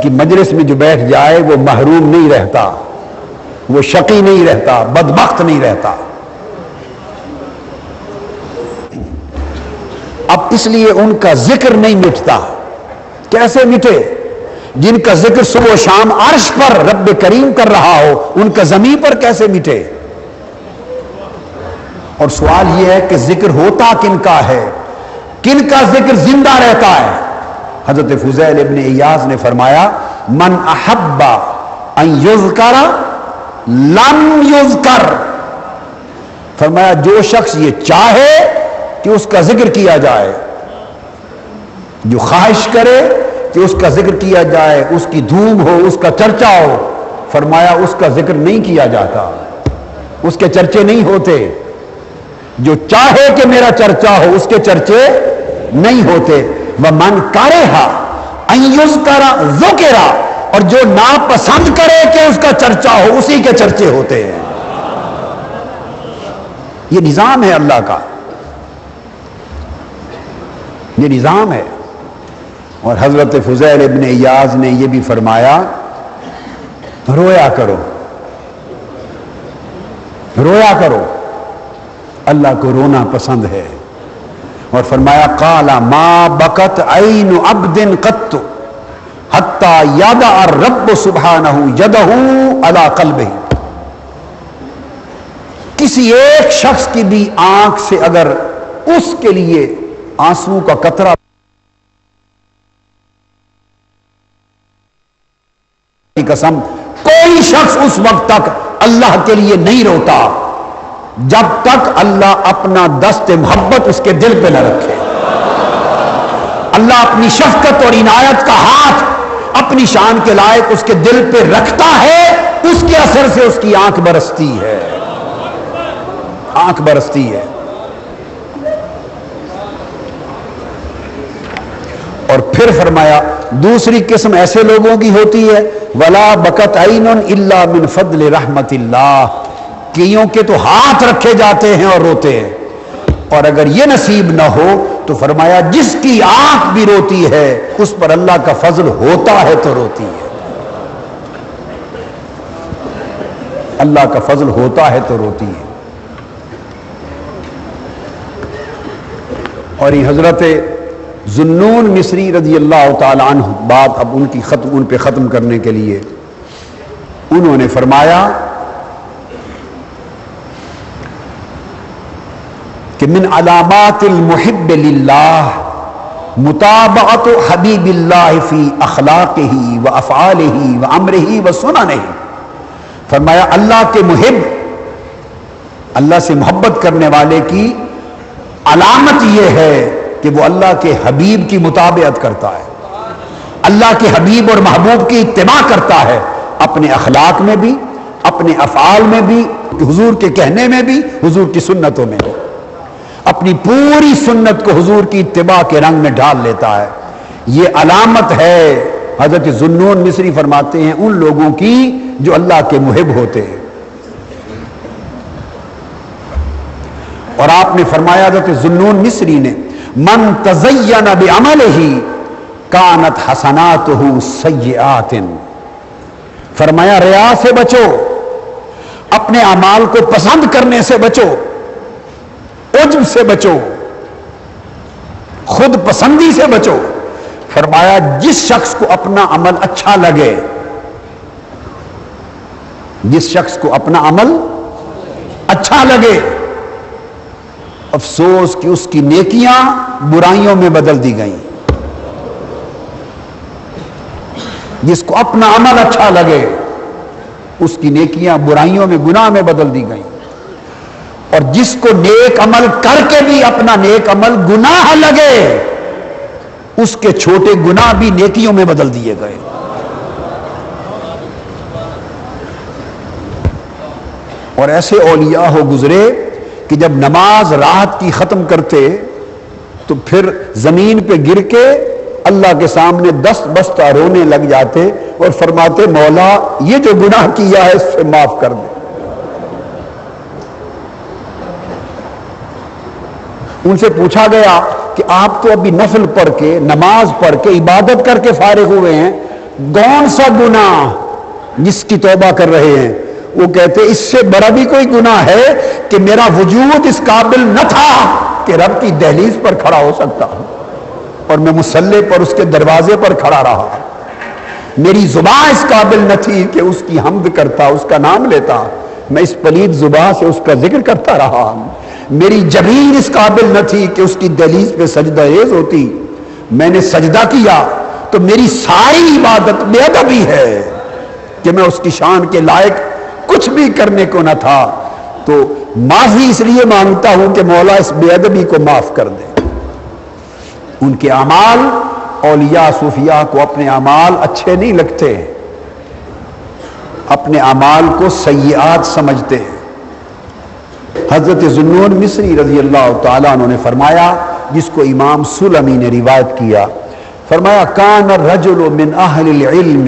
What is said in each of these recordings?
کی مجلس میں جو بیٹھ جائے وہ محروم نہیں رہتا، وہ شقی نہیں رہتا، بدبخت نہیں رہتا۔ اب اس لیے ان کا ذکر نہیں مٹتا۔ کیسے مٹے؟ جن کا ذکر صبح و شام عرش پر رب کریم کر رہا ہو، ان کا زمین پر کیسے مٹے؟ اور سوال یہ ہے کہ ذکر ہوتا کن کا ہے؟ کن کا ذکر زندہ رہتا ہے؟ حضرت فضیل ابن عیاض نے فرمایا من احب ان یذکر لم یذکر، فرمایا جو شخص یہ چاہے کہ اس کا ذکر کیا جائے، جو خواہش کرے کہ اس کا ذکر کیا جائے، اس کی دھوم ہو، اس کا چرچا ہو، فرمایا اس کا ذکر نہیں کیا جاتا، اس کے چرچے نہیں ہوتے۔ جو چاہے کہ میرا چرچا ہو، اس کے چرچے نہیں ہوتے۔ وَمَنْ كَرِهَ أَن يُذْكَرَ ذُكِرَ، اور جو ناپسند کرے کہ اس کا چرچا ہو، اسی کے چرچے ہوتے ہیں۔ یہ نظام ہے اللہ کا، یہ نظام ہے۔ اور حضرت فضیل ابن عیاض نے یہ بھی فرمایا رویا کرو، رویا کرو، اللہ کو رونا پسند ہے۔ اور فرمایا قال ما بکت عین عبد قط حتی یدع الرب سبحانہ یدہ علی قلبہ، کسی ایک شخص کی بھی آنکھ سے اگر اس کے لیے آنسو کا قطرہ کی قسم، کوئی شخص اس وقت تک اللہ کے لیے نہیں روتا جب تک اللہ اپنا دست محبت اس کے دل پہ نہ رکھے۔ اللہ اپنی شفقت اور عنایت کا ہاتھ اپنی شان کے لائق اس کے دل پہ رکھتا ہے، اس کے اثر سے اس کی آنکھ برستی ہے، آنکھ برستی ہے۔ اور پھر فرمایا دوسری قسم ایسے لوگوں کی ہوتی ہے ولا بکت عین الا من فضل رحمت اللہ، کئیوں کے تو ہاتھ رکھے جاتے ہیں اور روتے ہیں، اور اگر یہ نصیب نہ ہو تو فرمایا جس کی آنکھ بھی روتی ہے اس پر اللہ کا فضل ہوتا ہے تو روتی ہے، اللہ کا فضل ہوتا ہے تو روتی ہے۔ اور یہ حضرت ذوالنون مصری رضی اللہ تعالی عنہ، بات اب ان پہ ختم کرنے کے لیے انہوں نے فرمایا کہ من علامات المحب للہ متابعت حبیب اللہ فی اخلاقہ و افعالہ و امرہ و سننہ، فرمایا اللہ کے محب، اللہ سے محبت کرنے والے کی علامت یہ ہے کہ وہ اللہ کے حبیب کی مطابعت کرتا ہے، اللہ کے حبیب اور محبوب کی اتباع کرتا ہے، اپنے اخلاق میں بھی، اپنے افعال میں بھی، حضور کے کہنے میں بھی، حضور کی سنتوں میں بھی، اپنی پوری سنت کو حضور کی اتباع کے رنگ میں ڈال لیتا ہے۔ یہ علامت ہے، حضرت ذوالنون مصری فرماتے ہیں، ان لوگوں کی جو اللہ کے محب ہوتے ہیں۔ اور آپ نے فرمایا حضرت ذوالنون مصری نے من تزین بعملہ کانت حسناتہ سیئات، فرمایا ریا سے بچو، اپنے اعمال کو پسند کرنے سے بچو، عجب سے بچو، خود پسندی سے بچو۔ فرمایا جس شخص کو اپنا عمل اچھا لگے، جس شخص کو اپنا عمل اچھا لگے، افسوس کہ اس کی نیکیاں برائیوں میں بدل دی گئیں۔ جس کو اپنا عمل اچھا لگے اس کی نیکیاں برائیوں میں، گناہ میں بدل دی گئیں، اور جس کو نیک عمل کر کے بھی اپنا نیک عمل گناہ لگے اس کے چھوٹے گناہ بھی نیکیوں میں بدل دیے گئے۔ اور ایسے اولیاء ہو گزرے کہ جب نماز رات کی ختم کرتے تو پھر زمین پہ گر کے اللہ کے سامنے دست بستہ رونے لگ جاتے اور فرماتے مولا یہ جو گناہ کیا ہے اس سے معاف کر دے۔ ان سے پوچھا گیا کہ آپ تو ابھی نفل پڑھ کے، نماز پڑھ کے، عبادت کر کے فارغ ہوئے ہیں، کون سا گناہ جس کی توبہ کر رہے ہیں؟ وہ کہتے اس سے بڑا بھی کوئی گناہ ہے کہ میرا وجود اس قابل نہ تھا کہ رب کی دہلیز پر کھڑا ہو سکتا اور میں مصلی پر اس کے دروازے پر کھڑا رہا، میری زبان اس قابل نہ تھی کہ اس کی حمد کرتا، اس کا نام لیتا، میں اس پلید زبان سے اس کا ذکر کرتا رہا، میری جبین اس قابل نہ تھی کہ اس کی دہلیز پہ سجدہ ریز ہوتی، میں نے سجدہ کیا تو میری ساری عبادت بے ادبی ہے کہ میں اس کی شان کے لائق کچھ بھی کرنے کو نہ تھا، تو معافی اس لیے مانگتا ہوں کہ مولا اس بے ادبی کو معاف کر دے۔ ان کے اعمال، اولیاء صوفیاء کو اپنے اعمال اچھے نہیں لگتے، اپنے اعمال کو سیئات سمجھتے ہیں۔ حضرت ذوالنون مصری رضی اللہ تعالیٰ عنہ نے فرمایا، جس کو امام سلمی نے روایت کیا، فرمایا کان الرجل من اہل العلم،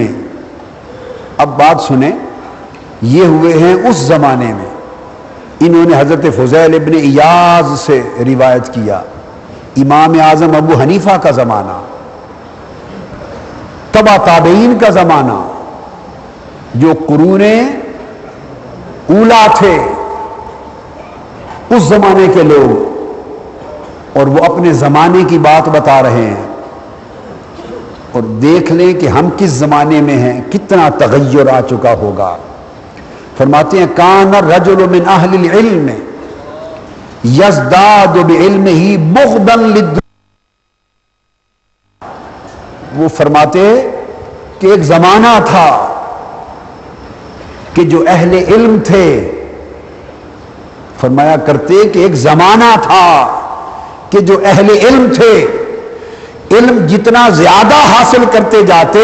اب بات سنیں، یہ ہوئے ہیں اس زمانے میں، انہوں نے حضرت فضیل ابن ایاز سے روایت کیا، امام اعظم ابو حنیفہ کا زمانہ، تبع تابعین کا زمانہ، جو قرون اولا تھے اس زمانے کے لوگ، اور وہ اپنے زمانے کی بات بتا رہے ہیں، اور دیکھ لیں کہ ہم کس زمانے میں ہیں، کتنا تغیر آ چکا ہوگا۔ فرماتے ہیں کان الرجل من اہل العلم یزداد بعلمہ بغضا للدنیا، وہ فرماتے کہ ایک زمانہ تھا کہ جو اہل علم تھے، فرمایا کرتے کہ ایک زمانہ تھا کہ جو اہل علم تھے، علم جتنا زیادہ حاصل کرتے جاتے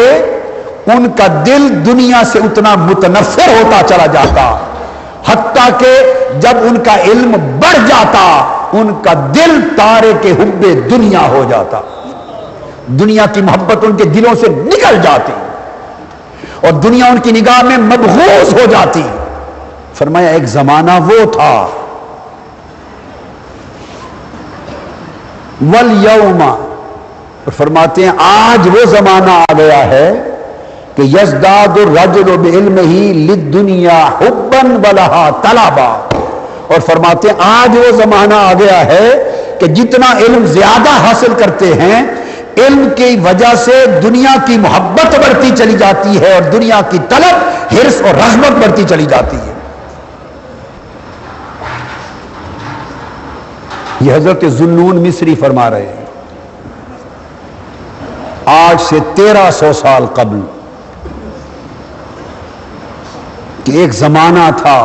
ان کا دل دنیا سے اتنا متنفر ہوتا چلا جاتا، حتیٰ کہ جب ان کا علم بڑھ جاتا ان کا دل تارک حب دنیا ہو جاتا، دنیا کی محبت ان کے دلوں سے نکل جاتی اور دنیا ان کی نگاہ میں مبغوض ہو جاتی۔ فرمایا ایک زمانہ وہ تھا، والیوم، فرماتے ہیں آج وہ زمانہ آ گیا ہے کہ یزداد الرجل بعلمہ للدنیا حبا ولہا طلبا، اور فرماتے ہیں آج وہ زمانہ آ گیا ہے کہ جتنا علم زیادہ حاصل کرتے ہیں، علم کی وجہ سے دنیا کی محبت بڑھتی چلی جاتی ہے اور دنیا کی طلب، حرص اور رغبت بڑھتی چلی جاتی ہے۔ یہ حضرت ذوالنون مصری فرما رہے ہیں، آج سے 1300 سال قبل، کہ ایک زمانہ تھا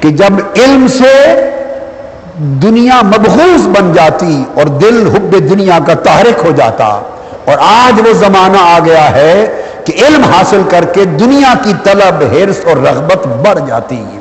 کہ جب علم سے دنیا مبغوض بن جاتی اور دل حب دنیا کا تحرک ہو جاتا، اور آج وہ زمانہ آ گیا ہے کہ علم حاصل کر کے دنیا کی طلب، حرص اور رغبت بڑھ جاتی ہے۔